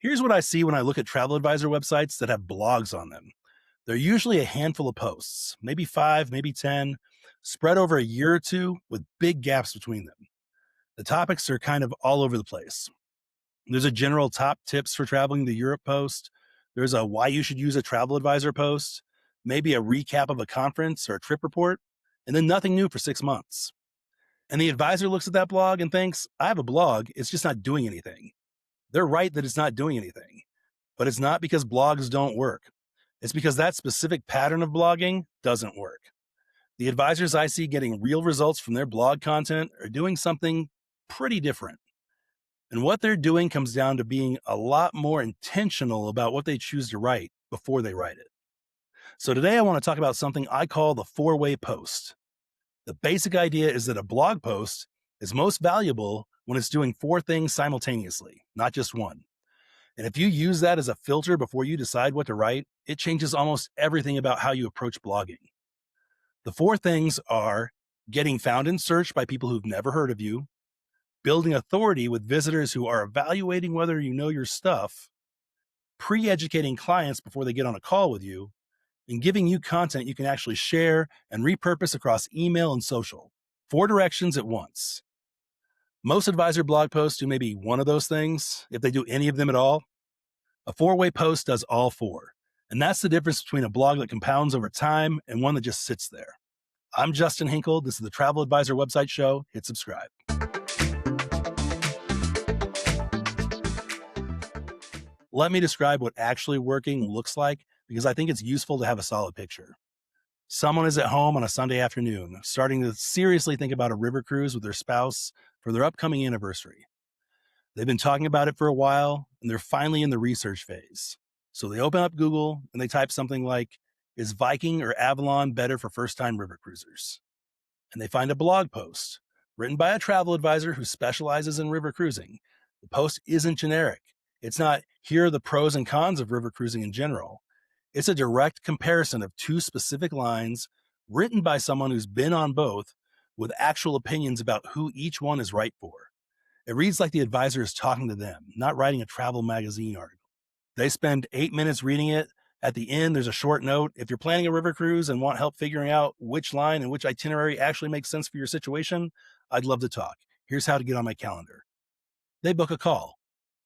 Here's what I see when I look at travel advisor websites that have blogs on them. They're usually a handful of posts, maybe five, maybe 10, spread over a year or two with big gaps between them. The topics are kind of all over the place. There's a general top tips for traveling to Europe post. There's a why you should use a travel advisor post, maybe a recap of a conference or a trip report, and then nothing new for 6 months. And the advisor looks at that blog and thinks, I have a blog, it's just not doing anything. They're right that it's not doing anything, but it's not because blogs don't work. It's because that specific pattern of blogging doesn't work. The advisors I see getting real results from their blog content are doing something pretty different. And what they're doing comes down to being a lot more intentional about what they choose to write before they write it. So today I want to talk about something I call the four-way post. The basic idea is that a blog post is most valuable when it's doing four things simultaneously, not just one. And if you use that as a filter before you decide what to write, it changes almost everything about how you approach blogging. The four things are getting found in search by people who've never heard of you, building authority with visitors who are evaluating whether you know your stuff, pre-educating clients before they get on a call with you, and giving you content you can actually share and repurpose across email and social. Four directions at once. Most advisor blog posts do maybe one of those things, if they do any of them at all. A four-way post does all four. And that's the difference between a blog that compounds over time and one that just sits there. I'm Justin Hinkle. This is the Travel Advisor Website Show. Hit subscribe. Let me describe what actually working looks like because I think it's useful to have a solid picture. Someone is at home on a Sunday afternoon, starting to seriously think about a river cruise with their spouse for their upcoming anniversary. They've been talking about it for a while, and they're finally in the research phase. So they open up Google and they type something like, is Viking or Avalon better for first-time river cruisers? And they find a blog post written by a travel advisor who specializes in river cruising. The post isn't generic. It's not, here are the pros and cons of river cruising in general. It's a direct comparison of two specific lines written by someone who's been on both with actual opinions about who each one is right for. It reads like the advisor is talking to them, not writing a travel magazine article. They spend 8 minutes reading it. At the end, there's a short note. If you're planning a river cruise and want help figuring out which line and which itinerary actually makes sense for your situation, I'd love to talk. Here's how to get on my calendar. They book a call.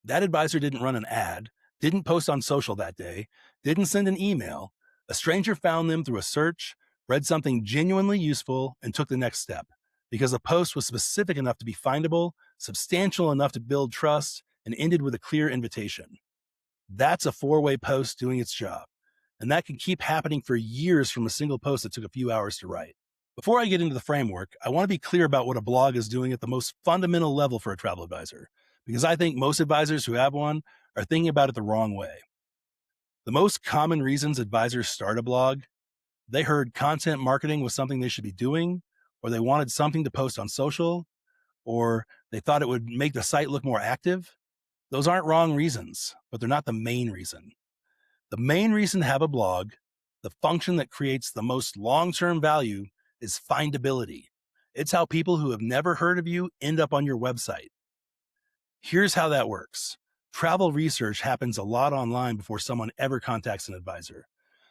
That advisor didn't run an ad, didn't post on social that day, didn't send an email. A stranger found them through a search, read something genuinely useful, and took the next step because the post was specific enough to be findable, substantial enough to build trust, and ended with a clear invitation. That's a four-way post doing its job. And that can keep happening for years from a single post that took a few hours to write. Before I get into the framework, I want to be clear about what a blog is doing at the most fundamental level for a travel advisor, because I think most advisors who have one are thinking about it the wrong way. The most common reasons advisors start a blog, they heard content marketing was something they should be doing, or they wanted something to post on social, or they thought it would make the site look more active. Those aren't wrong reasons, but they're not the main reason. The main reason to have a blog, the function that creates the most long-term value, is findability. It's how people who have never heard of you end up on your website. Here's how that works. Travel research happens a lot online before someone ever contacts an advisor.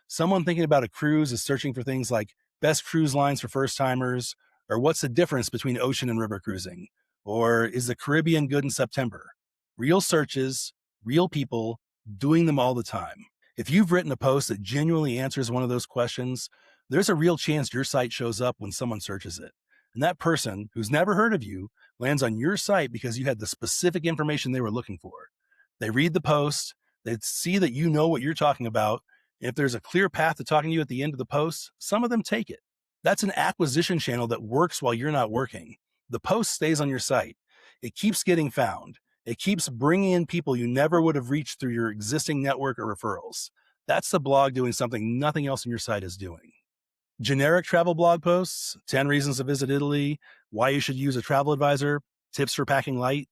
Someone thinking about a cruise is searching for things like best cruise lines for first-timers, or what's the difference between ocean and river cruising, or is the Caribbean good in September? Real searches, real people, doing them all the time. If you've written a post that genuinely answers one of those questions, there's a real chance your site shows up when someone searches it. And that person who's never heard of you lands on your site because you had the specific information they were looking for. They read the post, they see that you know what you're talking about. And if there's a clear path to talking to you at the end of the post, some of them take it. That's an acquisition channel that works while you're not working. The post stays on your site. It keeps getting found. It keeps bringing in people you never would have reached through your existing network or referrals. That's the blog doing something nothing else on your site is doing. Generic travel blog posts, 10 reasons to visit Italy, why you should use a travel advisor, tips for packing light,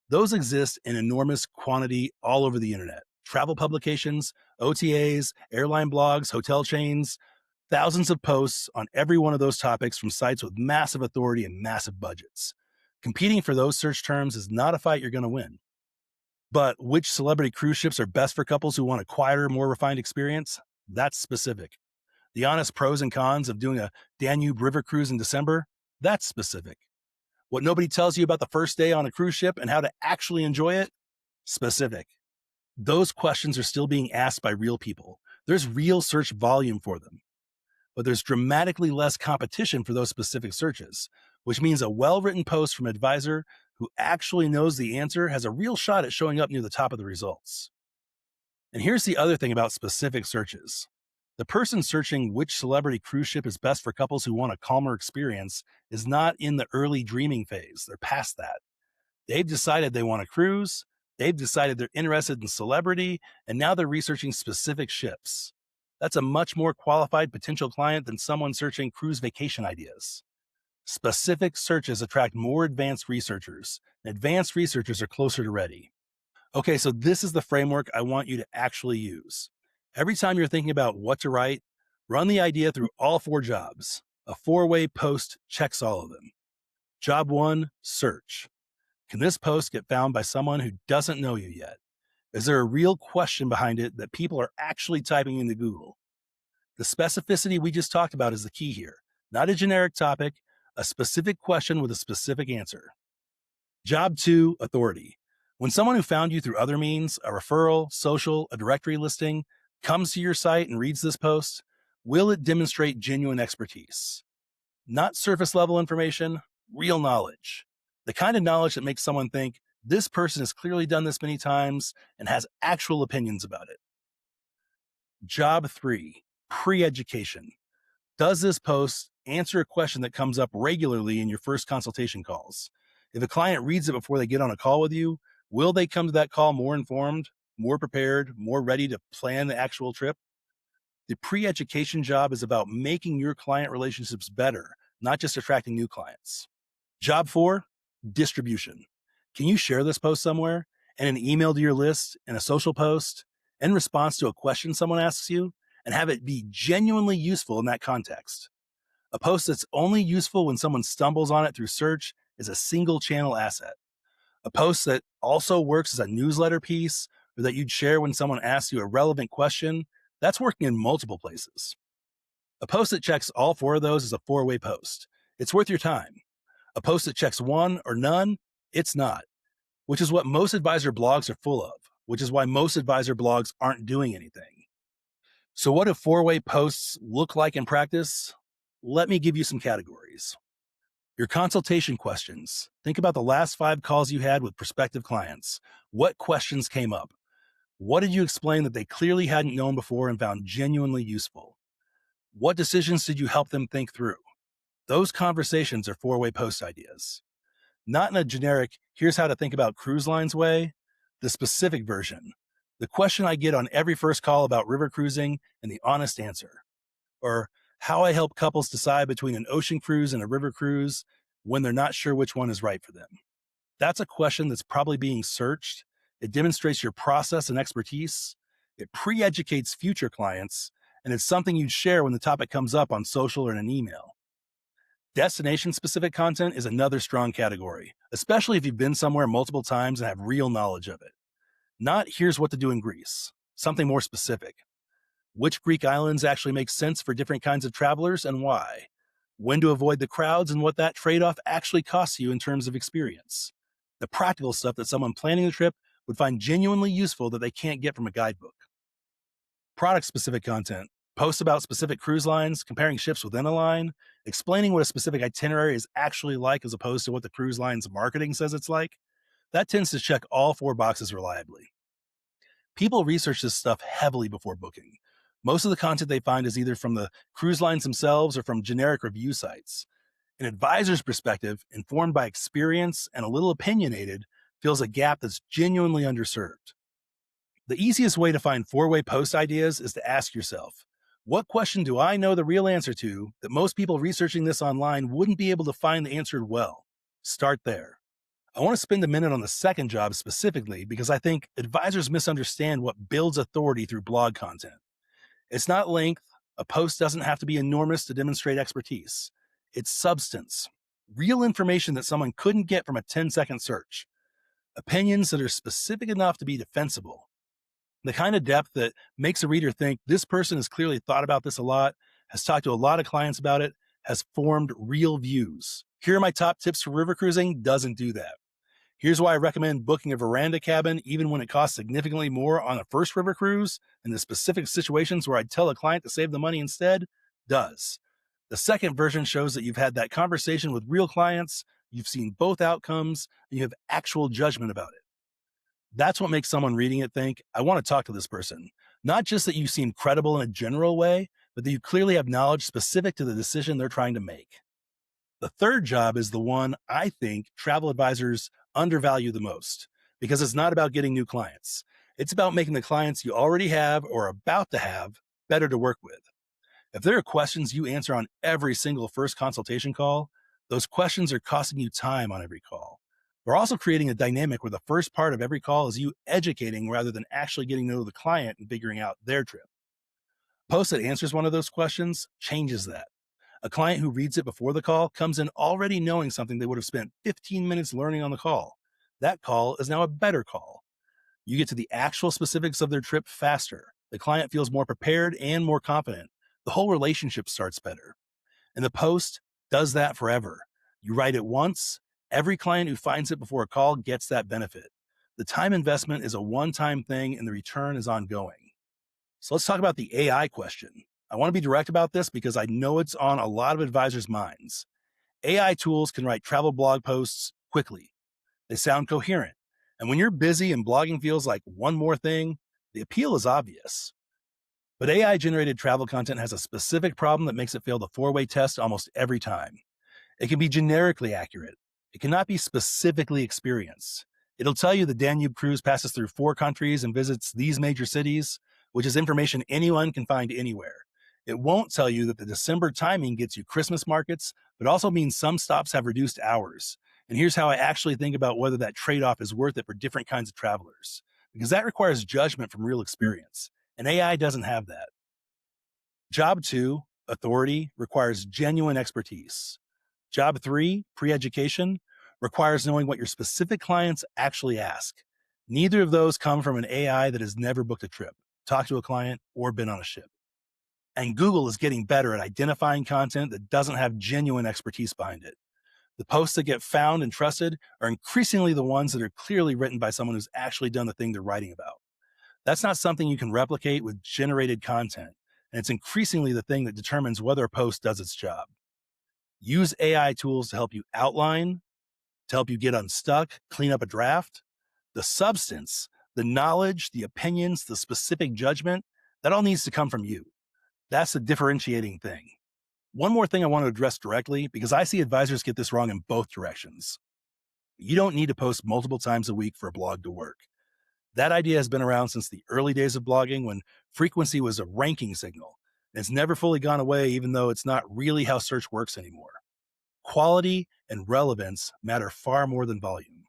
those exist in enormous quantity all over the internet. Travel publications, OTAs, airline blogs, hotel chains, thousands of posts on every one of those topics from sites with massive authority and massive budgets. Competing for those search terms is not a fight you're going to win. But which celebrity cruise ships are best for couples who want a quieter, more refined experience? That's specific. The honest pros and cons of doing a Danube River cruise in December? That's specific. What nobody tells you about the first day on a cruise ship and how to actually enjoy it? Specific. Those questions are still being asked by real people. There's real search volume for them, but there's dramatically less competition for those specific searches, which means a well written post from an advisor who actually knows the answer has a real shot at showing up near the top of the results. And here's the other thing about specific searches. The person searching which celebrity cruise ship is best for couples who want a calmer experience is not in the early dreaming phase. They're past that. They've decided they want to cruise, they've decided they're interested in celebrity, and now they're researching specific ships. That's a much more qualified potential client than someone searching cruise vacation ideas. Specific searches attract more advanced researchers, and advanced researchers are closer to ready. Okay, so this is the framework I want you to actually use. Every time you're thinking about what to write, run the idea through all four jobs. A four-way post checks all of them. Job one, search. Can this post get found by someone who doesn't know you yet? Is there a real question behind it that people are actually typing into Google? The specificity we just talked about is the key here. Not a generic topic, a specific question with a specific answer. Job two, authority. When someone who found you through other means, a referral, social, a directory listing, comes to your site and reads this post, will it demonstrate genuine expertise? Not surface level information, real knowledge. The kind of knowledge that makes someone think, this person has clearly done this many times and has actual opinions about it. Job three, pre-education. Does this post answer a question that comes up regularly in your first consultation calls? If a client reads it before they get on a call with you, will they come to that call more informed, more prepared, more ready to plan the actual trip? The pre-education job is about making your client relationships better, not just attracting new clients. Job four, distribution. Can you share this post somewhere? In an email to your list, in a social post, in response to a question someone asks you, and have it be genuinely useful in that context? A post that's only useful when someone stumbles on it through search is a single channel asset. A post that also works as a newsletter piece or that you'd share when someone asks you a relevant question, that's working in multiple places. A post that checks all four of those is a four-way post. It's worth your time. A post that checks one or none, it's not, which is what most advisor blogs are full of, which is why most advisor blogs aren't doing anything. So what do four-way posts look like in practice? Let me give you some categories. Your consultation questions. Think about the last 5 calls you had with prospective clients. What questions came up? What did you explain that they clearly hadn't known before and found genuinely useful? What decisions did you help them think through? Those conversations are four-way post ideas. Not in a generic, here's how to think about cruise lines way, the specific version. The question I get on every first call about river cruising and the honest answer. Or how I help couples decide between an ocean cruise and a river cruise when they're not sure which one is right for them. That's a question that's probably being searched. It demonstrates your process and expertise. It pre-educates future clients, and it's something you'd share when the topic comes up on social or in an email. Destination-specific content is another strong category, especially if you've been somewhere multiple times and have real knowledge of it. Not here's what to do in Greece, something more specific. Which Greek islands actually make sense for different kinds of travelers and why? When to avoid the crowds and what that trade-off actually costs you in terms of experience. The practical stuff that someone planning the trip would find genuinely useful that they can't get from a guidebook. Product-specific content. Posts about specific cruise lines, comparing ships within a line, explaining what a specific itinerary is actually like as opposed to what the cruise line's marketing says it's like. That tends to check all 4 boxes reliably. People research this stuff heavily before booking. Most of the content they find is either from the cruise lines themselves or from generic review sites. An advisor's perspective, informed by experience and a little opinionated, fills a gap that's genuinely underserved. The easiest way to find 4-way post ideas is to ask yourself, what question do I know the real answer to that most people researching this online wouldn't be able to find answered well? Start there. I want to spend a minute on the second job specifically because I think advisors misunderstand what builds authority through blog content. It's not length. A post doesn't have to be enormous to demonstrate expertise. It's substance, real information that someone couldn't get from a 10-second search. Opinions that are specific enough to be defensible. The kind of depth that makes a reader think this person has clearly thought about this a lot, has talked to a lot of clients about it, has formed real views. Here are my top tips for river cruising doesn't do that. Here's why I recommend booking a veranda cabin even when it costs significantly more on a first river cruise, and the specific situations where I'd tell a client to save the money instead does. The second version shows that you've had that conversation with real clients, you've seen both outcomes, and you have actual judgment about it. That's what makes someone reading it think, I want to talk to this person. Not just that you seem credible in a general way, but that you clearly have knowledge specific to the decision they're trying to make. The third job is the one I think travel advisors undervalue the most because it's not about getting new clients. It's about making the clients you already have or are about to have better to work with. If there are questions you answer on every single first consultation call, those questions are costing you time on every call. We're also creating a dynamic where the first part of every call is you educating rather than actually getting to know the client and figuring out their trip. A post that answers one of those questions changes that. A client who reads it before the call comes in already knowing something they would have spent 15 minutes learning on the call. That call is now a better call. You get to the actual specifics of their trip faster. The client feels more prepared and more confident. The whole relationship starts better. And the post does that forever. You write it once, every client who finds it before a call gets that benefit. The time investment is a one-time thing and the return is ongoing. So let's talk about the AI question. I want to be direct about this because I know it's on a lot of advisors' minds. AI tools can write travel blog posts quickly. They sound coherent. And when you're busy and blogging feels like one more thing, the appeal is obvious. But AI generated travel content has a specific problem that makes it fail the four-way test almost every time. It can be generically accurate. It cannot be specifically experienced. It'll tell you the Danube cruise passes through 4 countries and visits these major cities, which is information anyone can find anywhere. It won't tell you that the December timing gets you Christmas markets, but also means some stops have reduced hours. And here's how I actually think about whether that trade-off is worth it for different kinds of travelers, because that requires judgment from real experience, and AI doesn't have that. Job 2, authority, requires genuine expertise. Job 3, pre-education, requires knowing what your specific clients actually ask. Neither of those come from an AI that has never booked a trip, talked to a client, or been on a ship. And Google is getting better at identifying content that doesn't have genuine expertise behind it. The posts that get found and trusted are increasingly the ones that are clearly written by someone who's actually done the thing they're writing about. That's not something you can replicate with generated content, and it's increasingly the thing that determines whether a post does its job. Use AI tools to help you outline, to help you get unstuck, clean up a draft. The substance, the knowledge, the opinions, the specific judgment, that all needs to come from you. That's the differentiating thing. One more thing I want to address directly, because I see advisors get this wrong in both directions. You don't need to post multiple times a week for a blog to work. That idea has been around since the early days of blogging when frequency was a ranking signal. It's never fully gone away, even though it's not really how search works anymore. Quality and relevance matter far more than volume.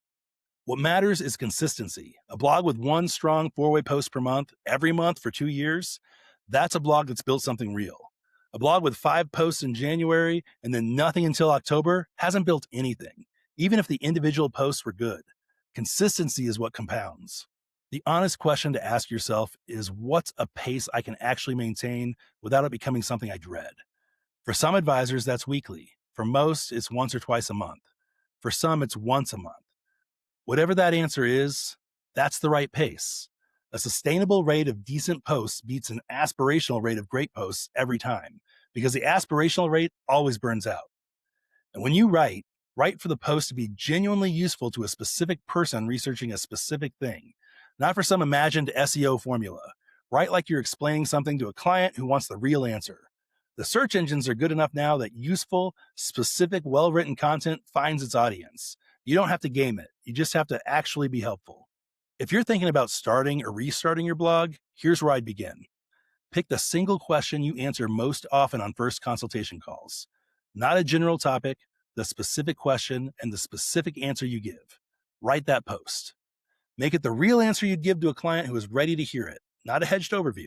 What matters is consistency. A blog with one strong 4-way post per month, every month for 2 years, that's a blog that's built something real. A blog with 5 posts in January and then nothing until October hasn't built anything, even if the individual posts were good. Consistency is what compounds. The honest question to ask yourself is, what's a pace I can actually maintain without it becoming something I dread? For some advisors, that's weekly. For most, it's once or twice a month. For some, it's once a month. Whatever that answer is, that's the right pace. A sustainable rate of decent posts beats an aspirational rate of great posts every time, because the aspirational rate always burns out. And when you write for the post to be genuinely useful to a specific person researching a specific thing, not for some imagined SEO formula. Write like you're explaining something to a client who wants the real answer. The search engines are good enough now that useful, specific, well-written content finds its audience. You don't have to game it. You just have to actually be helpful. If you're thinking about starting or restarting your blog, here's where I'd begin. Pick the single question you answer most often on first consultation calls. Not a general topic, the specific question and the specific answer you give. Write that post. Make it the real answer you'd give to a client who is ready to hear it, not a hedged overview.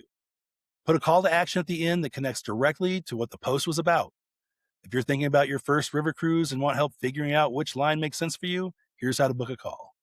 Put a call to action at the end that connects directly to what the post was about. If you're thinking about your first river cruise and want help figuring out which line makes sense for you, here's how to book a call.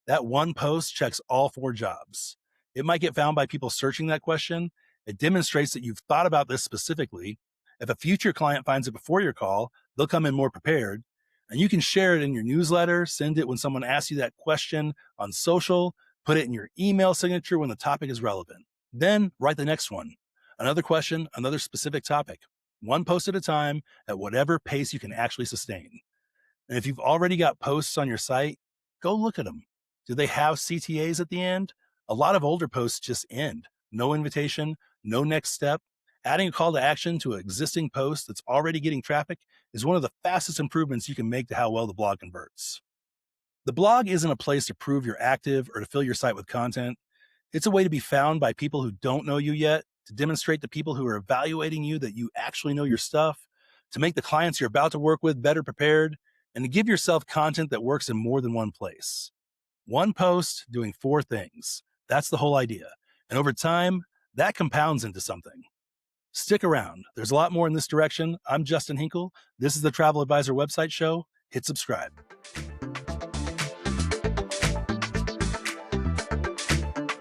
That one post checks all 4 jobs. It might get found by people searching that question. It demonstrates that you've thought about this specifically. If a future client finds it before your call, they'll come in more prepared. And you can share it in your newsletter, send it when someone asks you that question on social, put it in your email signature when the topic is relevant. Then write the next one. Another question, another specific topic. One post at a time at whatever pace you can actually sustain. And if you've already got posts on your site, go look at them. Do they have CTAs at the end? A lot of older posts just end. No invitation, no next step. Adding a call to action to an existing post that's already getting traffic is one of the fastest improvements you can make to how well the blog converts. The blog isn't a place to prove you're active or to fill your site with content. It's a way to be found by people who don't know you yet, to demonstrate to people who are evaluating you that you actually know your stuff, to make the clients you're about to work with better prepared, and to give yourself content that works in more than one place. One post doing 4 things. That's the whole idea. And over time, that compounds into something. Stick around. There's a lot more in this direction. I'm Justin Hinkle. This is the Travel Advisor website show. Hit subscribe.